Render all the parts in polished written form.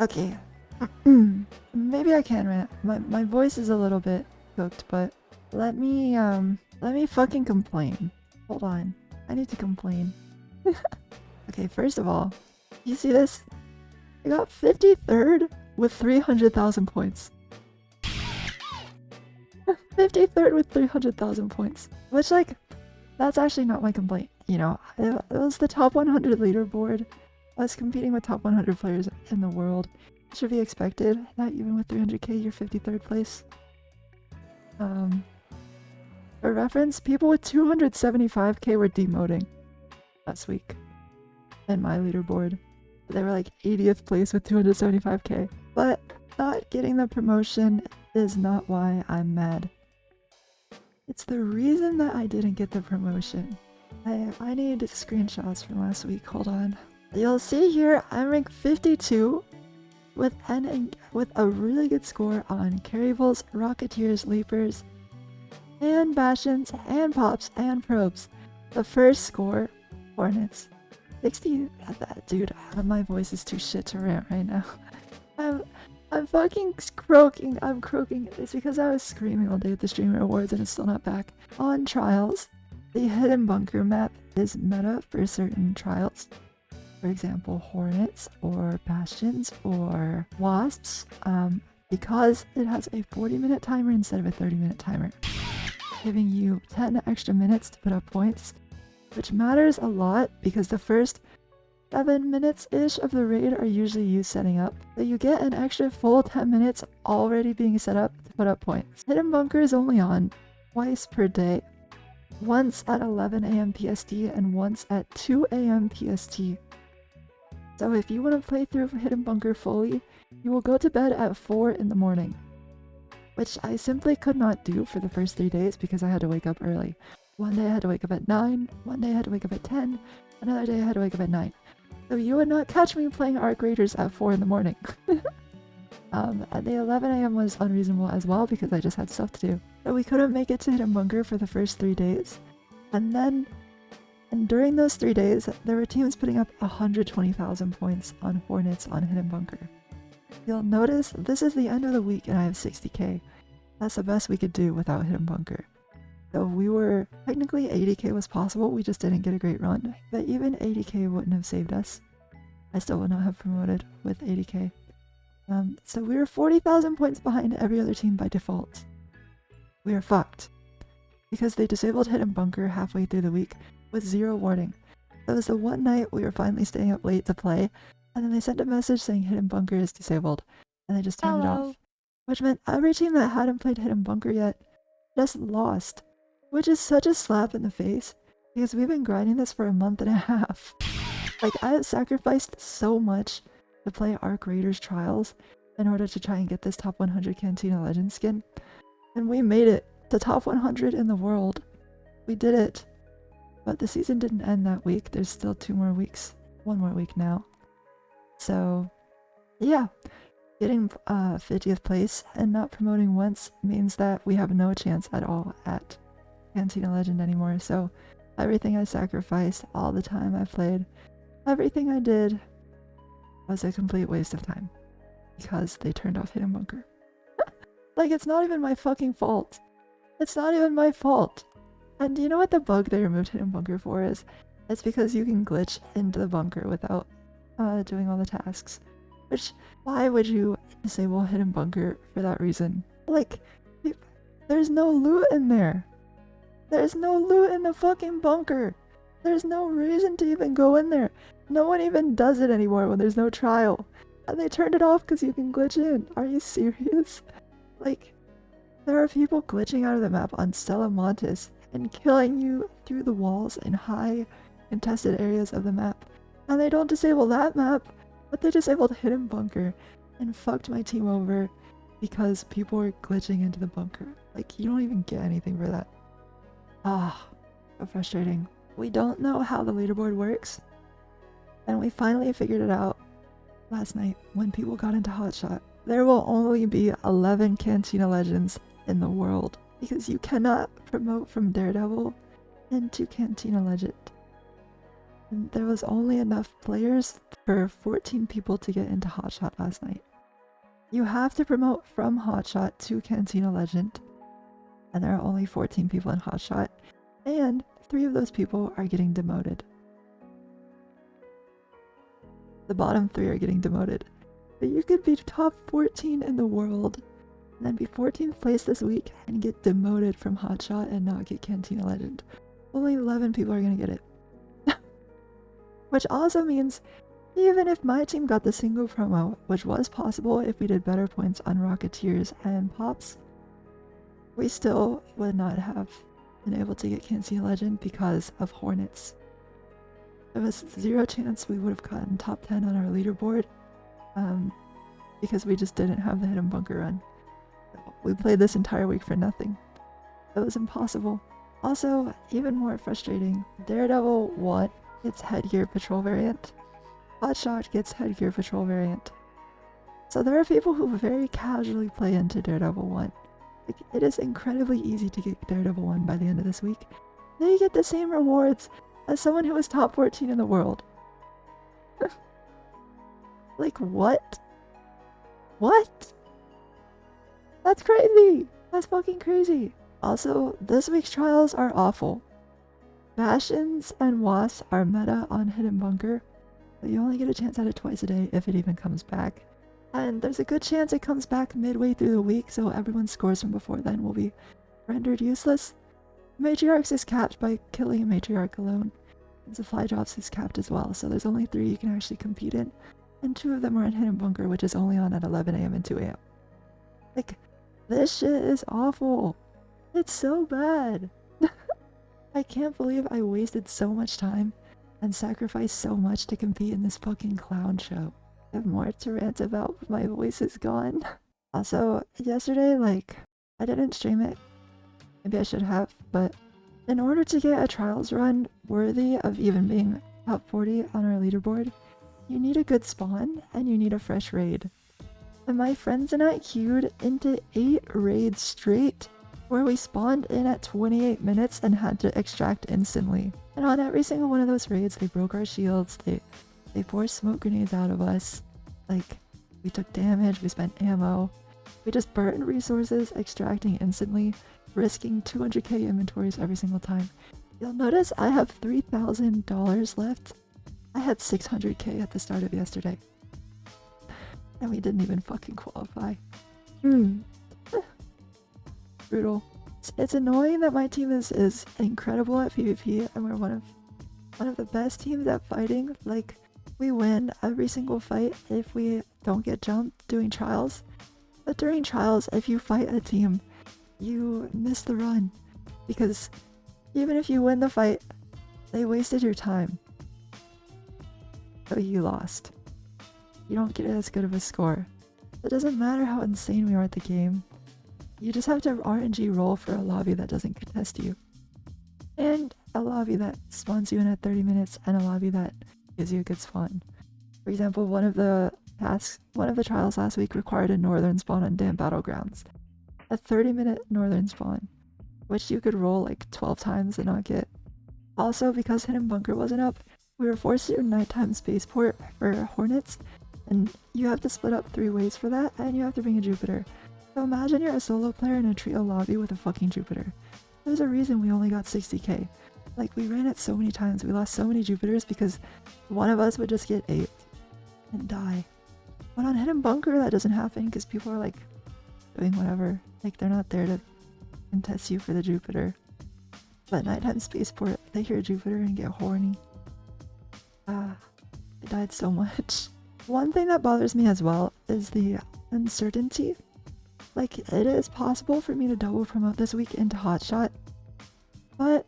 Okay. Maybe I can rant. My voice is a little bit cooked, but let me fucking complain. Hold on. I need to complain. Okay, first of all, you see this? I got 53rd with 300,000 points. 53rd with 300,000 points. Which, like, that's actually not my complaint. You know, it was the top 100 leaderboard. I was competing with top 100 players in the world. It should be expected that even with 300k, you're 53rd place. For reference, people with 275k were demoting last week in my leaderboard. They were like 80th place with 275k. But not getting the promotion is not why I'm mad. It's the reason that I didn't get the promotion. I need screenshots from last week. Hold on. You'll see here I'm ranked 52 with a really good score on carrybles, rocketeers, leapers, and bastions, and pops, and probes. The first score, Hornets. 60. Dude, my voice is too shit to rant right now. I'm fucking croaking. I'm croaking. It's because I was screaming all day at the Streamer Awards and it's still not back. On trials, the hidden bunker map is meta for certain trials. For example, Hornets or Bastions or Wasps, because it has a 40-minute timer instead of a 30-minute timer, giving you 10 extra minutes to put up points, which matters a lot because the first 7 minutes-ish of the raid are usually you setting up, so you get an extra full 10 minutes already being set up to put up points. Hidden Bunker is only on twice per day, once at 11 AM PST and once at 2 AM PST. So if you want to play through Hidden Bunker fully, you will go to bed at 4 in the morning, which I simply could not do for the first 3 days because I had to wake up early. One day I had to wake up at 9, one day I had to wake up at 10, another day I had to wake up at 9. So you would not catch me playing Arc Raiders at 4 in the morning. At the 11 AM was unreasonable as well because I just had stuff to do. So we couldn't make it to Hidden Bunker for the first 3 days. And during those 3 days, there were teams putting up 120,000 points on Hornets on Hidden Bunker. You'll notice this is the end of the week and I have 60k. That's the best we could do without Hidden Bunker. So we were, technically 80k was possible, we just didn't get a great run. But even 80k wouldn't have saved us. I still would not have promoted with 80k. So we were 40,000 points behind every other team by default. We are fucked. Because they disabled Hidden Bunker halfway through the week with 0 warning. That was the one night we were finally staying up late to play, and then they sent a message saying Hidden Bunker is disabled, and they just turned it off. Which meant every team that hadn't played Hidden Bunker yet just lost. Which is such a slap in the face, because we've been grinding this for a month and a half. Like, I have sacrificed so much to play Arc Raiders Trials in order to try and get this top 100 Cantina Legend skin. And we made it to top 100 in the world. We did it. But the season didn't end that week. There's still 2 more weeks. 1 more week now. So, yeah. Getting 50th place and not promoting once means that we have no chance at all at Cantina Legend anymore. So everything I sacrificed, all the time I played, everything I did was a complete waste of time because they turned off Hidden Bunker. Like, it's not even my fucking fault. It's not even my fault. And do you know what the bug they removed Hidden Bunker for is? It's because you can glitch into the bunker without doing all the tasks. Which, why would you disable Hidden Bunker for that reason? Like, there's no loot in there. There's no loot in the fucking bunker. There's no reason to even go in there. No one even does it anymore when there's no trial. And they turned it off because you can glitch in. Are you serious? Like, there are people glitching out of the map on Stella Montes and killing you through the walls in high contested areas of the map. And they don't disable that map, but they disabled Hidden Bunker and fucked my team over because people were glitching into the bunker. Like, you don't even get anything for that. Ah, so frustrating. We don't know how the leaderboard works, and we finally figured it out last night when people got into Hotshot. There will only be 11 Cantina Legends in the world because you cannot promote from Daredevil into Cantina Legend. And there was only enough players for 14 people to get into Hotshot last night. You have to promote from Hotshot to Cantina Legend, and there are only 14 people in Hotshot, and 3 of those people are getting demoted. The bottom 3 are getting demoted. But you could be top 14 in the world, and then be 14th place this week and get demoted from Hotshot and not get Cantina Legend. Only 11 people are gonna get it. Which also means, even if my team got the single promo, which was possible if we did better points on Rocketeers and Pops, we still would not have been able to get Cantina Legend because of Hornets. There was 0 chance we would have gotten top 10 on our leaderboard, because we just didn't have the hidden bunker run. We played this entire week for nothing. It was impossible. Also, even more frustrating, Daredevil won its headgear patrol variant. Hotshot gets headgear patrol variant. So there are people who very casually play into Daredevil 1. Like, it is incredibly easy to get Daredevil 1 by the end of this week. Then you get the same rewards as someone who was top 14 in the world. Like, what? What? That's crazy! That's fucking crazy! Also, this week's trials are awful. Bastions and Wasps are meta on Hidden Bunker, but you only get a chance at it twice a day if it even comes back. And there's a good chance it comes back midway through the week, so everyone's scores from before then will be rendered useless. Matriarchs is capped by killing a Matriarch alone. And Supply Drops is capped as well, so there's only 3 you can actually compete in. And 2 of them are in Hidden Bunker, which is only on at 11 AM and 2 AM. Like, this shit is awful. It's so bad. I can't believe I wasted so much time and sacrificed so much to compete in this fucking clown show. I have more to rant about, but my voice is gone. Also, yesterday, like, I didn't stream it. Maybe I should have, but in order to get a trials run worthy of even being top 40 on our leaderboard, you need a good spawn and you need a fresh raid. And my friends and I queued into 8 raids straight, where we spawned in at 28 minutes and had to extract instantly. And on every single one of those raids, they broke our shields, they forced smoke grenades out of us, like, we took damage, we spent ammo, we just burned resources, extracting instantly, risking 200k inventories every single time. You'll notice I have $3,000 left. I had 600k at the start of yesterday. And we didn't even fucking qualify. Brutal. It's annoying that my team is incredible at PvP and we're one of the best teams at fighting. Like, we win every single fight if we don't get jumped doing trials. But during trials, if you fight a team, you miss the run. Because even if you win the fight, they wasted your time. So you lost. You don't get as good of a score. It doesn't matter how insane we are at the game. You just have to RNG roll for a lobby that doesn't contest you. And a lobby that spawns you in at 30 minutes and a lobby that gives you a good spawn. For example, one of the trials last week required a northern spawn on Damn Battlegrounds. A 30-minute northern spawn, which you could roll like 12 times and not get. Also, because Hidden Bunker wasn't up, we were forced to do nighttime spaceport for Hornets, and you have to split up 3 ways for that, and you have to bring a Jupiter. So imagine you're a solo player in a trio lobby with a fucking Jupiter. There's a reason we only got 60k. Like, we ran it so many times, we lost so many Jupiters because one of us would just get 8 and die. But on Hidden Bunker that doesn't happen because people are like doing whatever. Like, they're not there to contest you for the Jupiter. But nighttime spaceport, they hear Jupiter and get horny. I died so much. One thing that bothers me as well is the uncertainty. Like, it is possible for me to double promote this week into Hotshot, but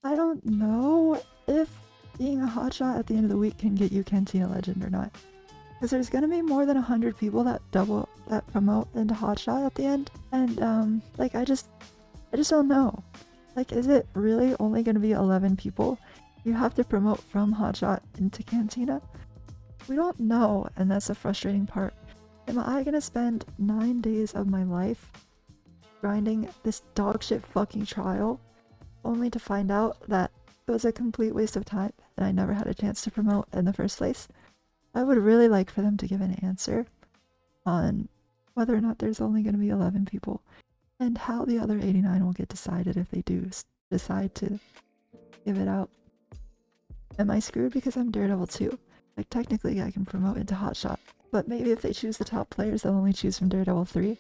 I don't know if being a Hotshot at the end of the week can get you Cantina Legend or not. Because there's gonna be more than 100 people that promote into Hotshot at the end, and like, I just don't know. Like, is it really only gonna be 11 people? You have to promote from Hotshot into Cantina? We don't know, and that's the frustrating part. Am I gonna spend 9 days of my life grinding this dogshit fucking trial only to find out that it was a complete waste of time and I never had a chance to promote in the first place. I would really like for them to give an answer on whether or not there's only going to be 11 people and how the other 89 will get decided if they do decide to give it out. Am I screwed because I'm Daredevil too? Like, technically I can promote into Hotshot, but maybe if they choose the top players, they'll only choose from Daredevil 3.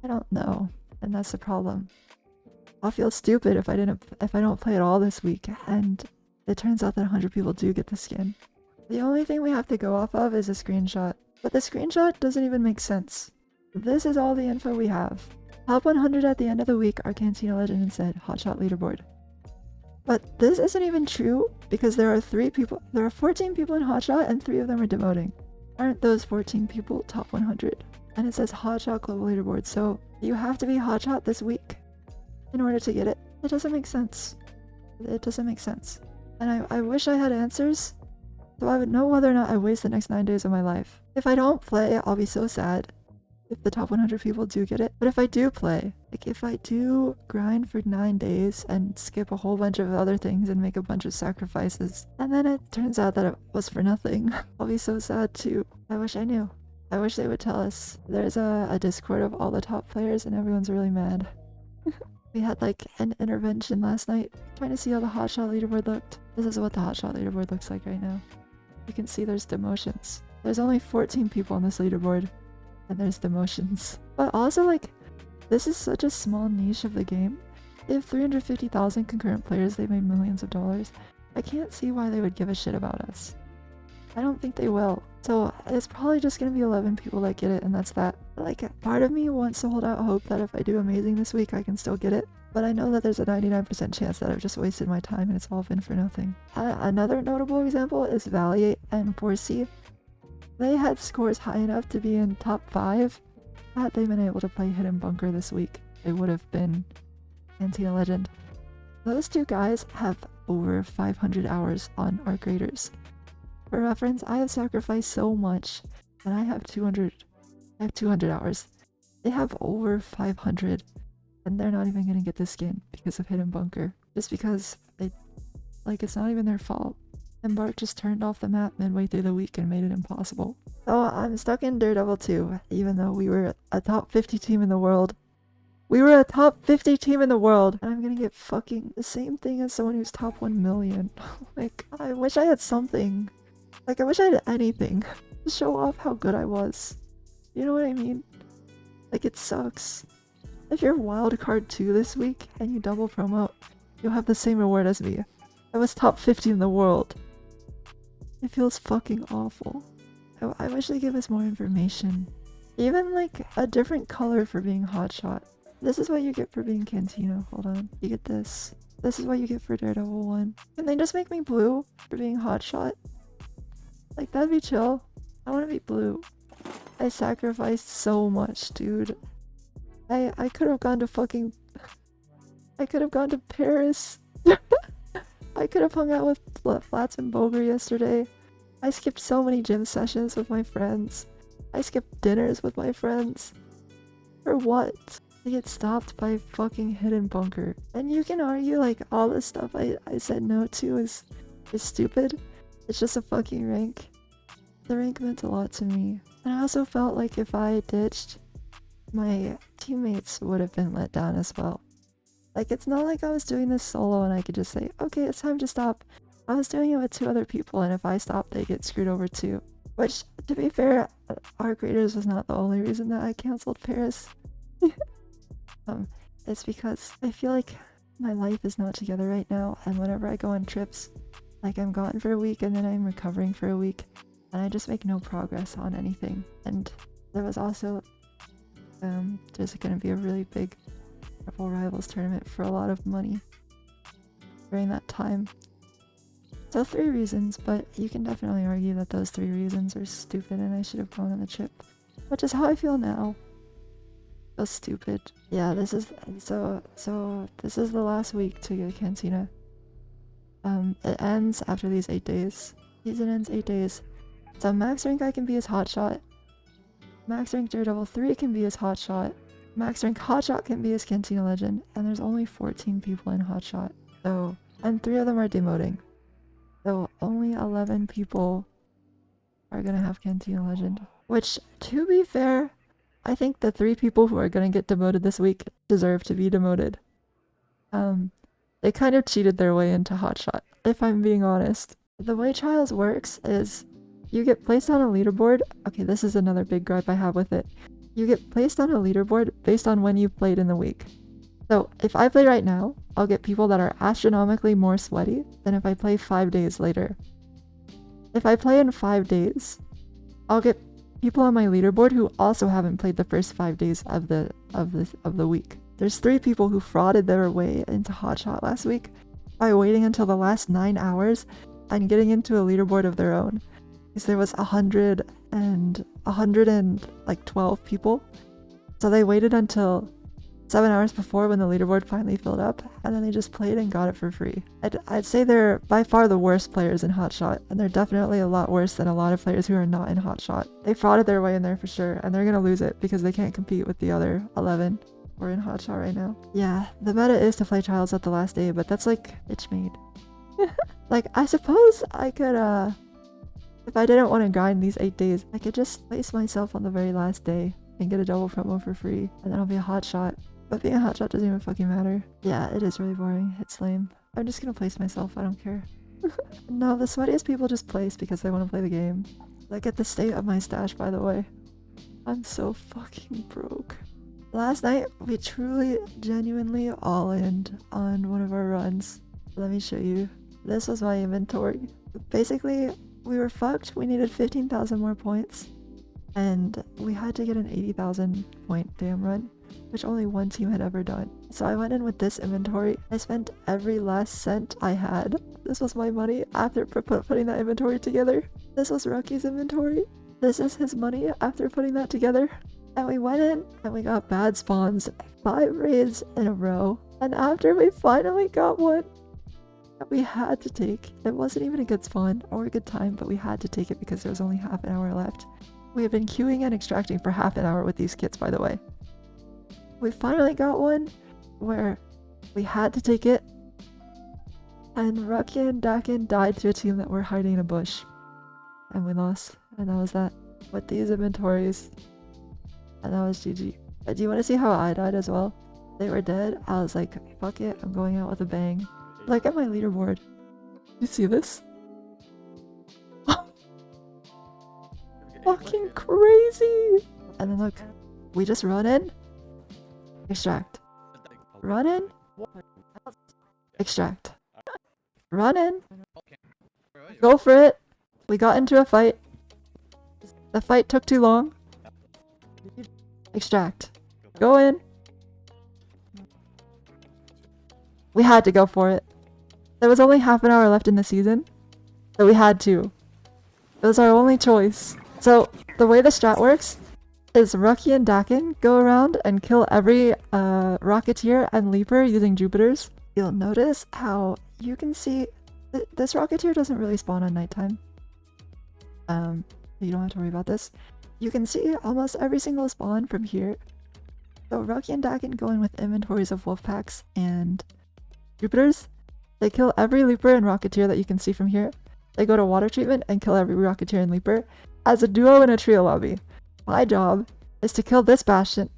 I don't know, and that's the problem. I'll feel stupid if I don't play at all this week, and it turns out that 100 people do get the skin. The only thing we have to go off of is a screenshot, but the screenshot doesn't even make sense. This is all the info we have. Top 100 at the end of the week are Cantina Legend said Hotshot leaderboard. But this isn't even true because there are 14 people in Hotshot and 3 of them are demoting. Aren't those 14 people top 100? And it says Hotshot global leaderboard, so you have to be Hotshot this week in order to get it. It doesn't make sense. It doesn't make sense. And I wish I had answers so I would know whether or not I waste the next 9 days of my life. If I don't play, I'll be so sad if the top 100 people do get it. But if I do play, like if I do grind for 9 days and skip a whole bunch of other things and make a bunch of sacrifices, and then it turns out that it was for nothing, I'll be so sad too. I wish I knew. I wish they would tell us. There's a Discord of all the top players and everyone's really mad. We had like an intervention last night trying to see how the Hotshot leaderboard looked. This is what the Hotshot leaderboard looks like right now. You can see there's demotions. There's only 14 people on this leaderboard. And there's demotions. But also, like, this is such a small niche of the game. They have 350,000 concurrent players, they made millions of dollars. I can't see why they would give a shit about us. I don't think they will. So it's probably just gonna be 11 people that get it, and that's that. Like, part of me wants to hold out hope that if I do amazing this week, I can still get it. But I know that there's a 99% chance that I've just wasted my time and it's all been for nothing. Another notable example is Valley and 4C. They had scores high enough to be in top 5. Had they been able to play Hidden Bunker this week, they would have been Cantina Legend. Those two guys have over 500 hours on Arc Raiders. For reference, I have sacrificed so much, and I have 200 hours. They have over 500, and they're not even gonna get the skin because of Hidden Bunker. Just because it's not even their fault. Embark just turned off the map midway through the week and made it impossible. So I'm stuck in Daredevil 2, even though we were a top 50 team in the world. We were a top 50 team in the world, and I'm gonna get fucking the same thing as someone who's top 1 million. Like, I wish I had something. Like, I wish I had anything to show off how good I was. You know what I mean? Like, it sucks. If you're wildcard 2 this week and you double promote, you'll have the same reward as me. I was top 50 in the world. It feels fucking awful. I wish they gave us more information. Even like a different color for being Hotshot. This is what you get for being Cantina. Hold on. You get this. This is what you get for Daredevil 1. Can they just make me blue for being Hotshot? Like, that'd be chill. I want to be blue. I sacrificed so much, dude. I could have gone to fucking... I could have gone to Paris. I could have hung out with Flats and Boger yesterday. I skipped so many gym sessions with my friends. I skipped dinners with my friends. For what? To get stopped by fucking Hidden Bunker. And you can argue like all the stuff I said no to is stupid. It's just a fucking rank. The rank meant a lot to me. And I also felt like if I ditched, my teammates would have been let down as well. Like, it's not like I was doing this solo and I could just say, okay, it's time to stop. I was doing it with 2 other people, and if I stop, they get screwed over too. Which, to be fair, Arc Raiders was not the only reason that I cancelled Paris. It's because I feel like my life is not together right now, and whenever I go on trips, like I'm gone for a week and then I'm recovering for a week, and I just make no progress on anything. And there was also, there's gonna be a really big Marvel Rivals tournament for a lot of money during that time. So 3 reasons, but you can definitely argue that those 3 reasons are stupid and I should have gone on the trip. Which is how I feel now. So stupid. Yeah, this is so this is the last week to get Cantina. It ends after these 8 days. Season ends 8 days. So max rank I can be as Hotshot. Max rank Daredevil 3 can be as Hotshot. Max rank Hotshot can be as Cantina Legend. And there's only 14 people in Hotshot. So, and 3 of them are demoting. So only 11 people are gonna have Cantina Legend. Which, to be fair, I think the 3 people who are gonna get demoted this week deserve to be demoted. They kind of cheated their way into Hotshot, if I'm being honest. The way Trials works is you get placed on a leaderboard. Okay, this is another big gripe I have with it. You get placed on a leaderboard based on when you played in the week. So if I play right now, I'll get people that are astronomically more sweaty than if I play 5 days later. If I play in 5 days, I'll get people on my leaderboard who also haven't played the first 5 days of the week. There's 3 people who frauded their way into Hotshot last week by waiting until the last 9 hours and getting into a leaderboard of their own. Because there was 112 people. So they waited until 7 hours before when the leaderboard finally filled up, and then they just played and got it for free. I'd say they're by far the worst players in Hotshot, and they're definitely a lot worse than a lot of players who are not in Hotshot. They frauded their way in there for sure, and they're gonna lose it because they can't compete with the other 11 who are in Hotshot right now. Yeah, the meta is to play Trials at the last day, but that's like bitch made. Like, I suppose I could, if I didn't want to grind these 8 days, I could just place myself on the very last day and get a double promo for free, and then I'll be a Hotshot. But being a Hotshot doesn't even fucking matter. Yeah, it is really boring. It's lame. I'm just gonna place myself, I don't care. No, the sweatiest people just place because they want to play the game. Look at the state of my stash, by the way. I'm so fucking broke. Last night, we truly, genuinely all-in on one of our runs. Let me show you. This was my inventory. Basically, we were fucked. We needed 15,000 more points. And we had to get an 80,000 point dam run, which only one team had ever done. So I went in with this inventory. I spent every last cent I had. This was my money after putting that inventory together. This was Rocky's inventory. This is his money after putting that together. And we went in and we got bad spawns 5 raids in a row. And after we finally got one that we had to take, it wasn't even a good spawn or a good time, but we had to take it because there was only half an hour left. We have been queuing and extracting for half an hour with these kits, by the way. We finally got one where we had to take it, and Rucky and Dakin died to a team that were hiding in a bush. And we lost, and that was that. With these inventories, and that was GG. Do you want to see how I died as well? They were dead. I was like, fuck it, I'm going out with a bang. Look at my leaderboard. You see this? Fucking crazy! And then look, we just run in, extract. Run in, extract. Run in, go for it. We got into a fight. The fight took too long. Extract. Go in. We had to go for it. There was only half an hour left in the season, so we had to. It was our only choice. So, the way the strat works is Rucky and Dakin go around and kill every Rocketeer and Leaper using Jupiters. You'll notice how you can see this Rocketeer doesn't really spawn on nighttime. You don't have to worry about this. You can see almost every single spawn from here. So Rucky and Dakin go in with inventories of Wolfpacks and Jupiters. They kill every Leaper and Rocketeer that you can see from here. They go to water treatment and kill every Rocketeer and Leaper as a duo in a trio lobby. My job is to kill this Bastion,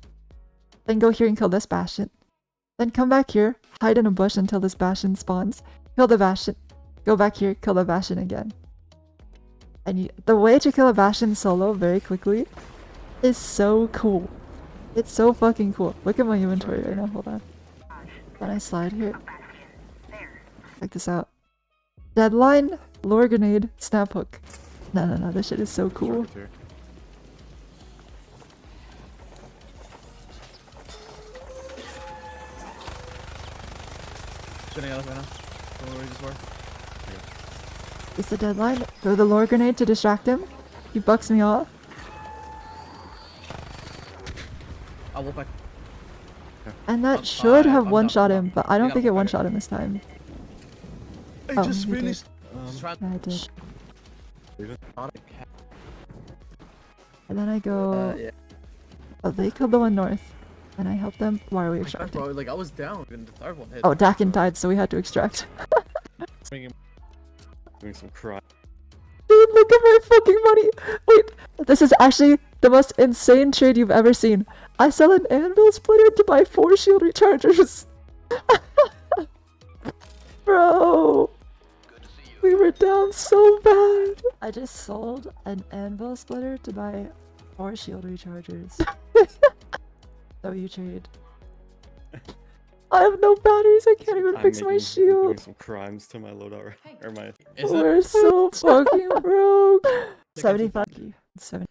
then go here and kill this Bastion, then come back here, hide in a bush until this Bastion spawns, kill the Bastion, go back here, kill the Bastion again. And the way to kill a Bastion solo very quickly is so cool. It's so fucking cool. Look at my inventory right now, hold on. When I slide here, check this out. Deadline, lure grenade, snap hook. No, this shit is so cool. Spinning out right now. Where we just were. It's the deadline. Throw the lure grenade to distract him. He bucks me off. I'll walk back. And that should have one-shot him, but I don't think it one-shot him this time. I just finished. Yeah, I did. And then I go... Yeah. Oh, they killed the one north. And I helped them. Why are we Bro, extracting? like I was down and the third one hit. Oh, Dakin died, so we had to extract. Doing some crime. Dude, look at my fucking money! Wait, this is actually the most insane trade you've ever seen. I sell an anvil splitter to buy 4 shield rechargers. Bro, we were down so bad. I just sold an anvil splitter to buy 4 shield rechargers. So you trade. I have no batteries, I can't even fix my Doing shield. some crimes to my loadout, or my... We're so fucking broke. 75. 70.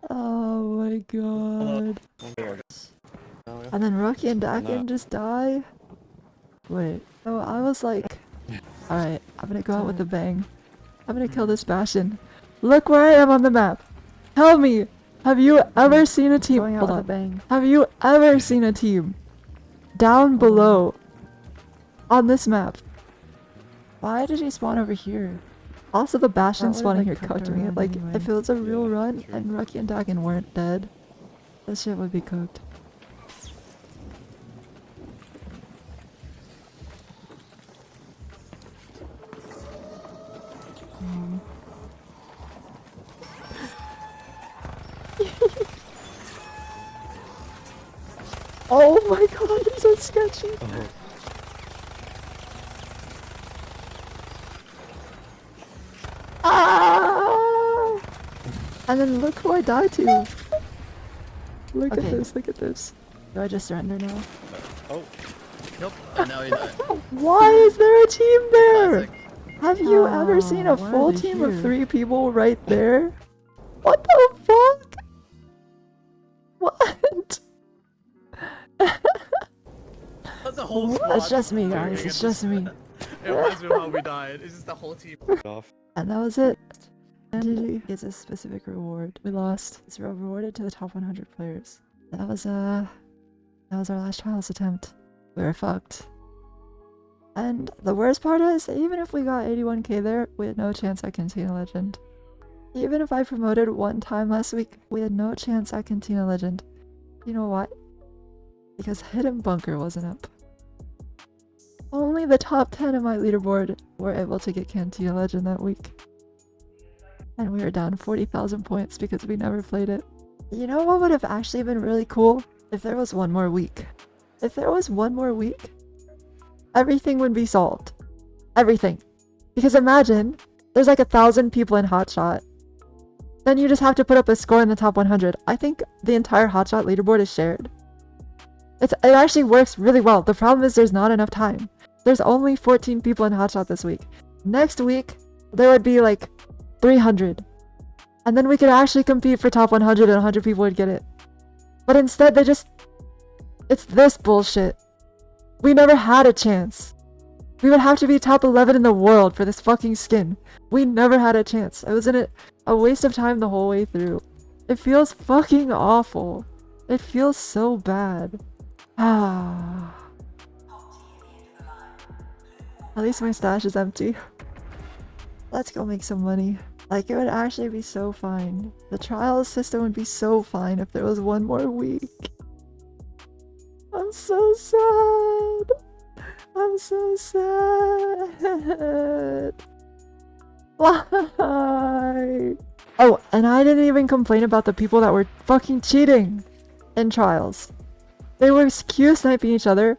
Oh my god. And then Rocky and Dakin just die? Wait. Oh, I was like... Alright, I'm gonna go out with a bang. I'm gonna kill this Bastion. Look where I am on the map. Tell me, have you ever seen a team... Hold on. Have you ever seen a team down below on this map? Why did he spawn over here? Also, the Bastion spawning here cooked me. Like, if it was a real run and Rocky and Dakin weren't dead, this shit would be cooked. Oh my god, it's so sketchy. Ah! And then look who I died to. Look at this, look at this. Do I just surrender now? Oh. Nope. Now he died. Why is there a team there? Classic. Have you ever seen a full team of 3 people right there? What the fuck? What? That's a whole squad. It's just me, guys. It's just me. It reminds me of how we died. It's just the whole team. Off. And that was it. And GG gets a specific reward. We lost. It's rewarded to the top 100 players. That was our last trials attempt. We were fucked. And the worst part is, even if we got 81k there, we had no chance at Cantina Legend. Even if I promoted 1 time last week, we had no chance at Cantina Legend. You know why? Because Hidden Bunker wasn't up. Only the top 10 of my leaderboard were able to get Cantina Legend that week. And we were down 40,000 points because we never played it. You know what would have actually been really cool? If there was 1 more week. If there was 1 more week, everything would be solved. Everything. Because imagine, there's like 1,000 people in Hotshot. Then you just have to put up a score in the top 100. I think the entire Hotshot leaderboard is shared. It actually works really well. The problem is there's not enough time. There's only 14 people in Hotshot this week. Next week, there would be like 300. And then we could actually compete for top 100 and 100 people would get it. But instead, they just... It's this bullshit. We never had a chance. We would have to be top 11 in the world for this fucking skin. We never had a chance. I was in it a waste of time the whole way through. It feels fucking awful. It feels so bad. Ah. At least my stash is empty. Let's go make some money. Like, it would actually be so fine. The trials system would be so fine if there was 1 more week. I'm so sad. I'm so sad. Why? Oh, and I didn't even complain about the people that were fucking cheating in trials. They were queue sniping each other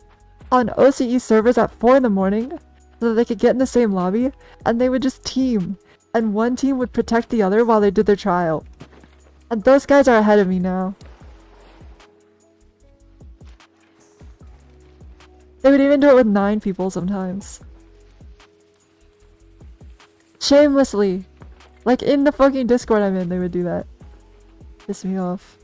on OCE servers at 4 in the morning so that they could get in the same lobby, and they would just team, and one team would protect the other while they did their trial. And those guys are ahead of me now. They would even do it with 9 people sometimes. Shamelessly. Like in the fucking Discord I'm in, they would do that. Piss me off.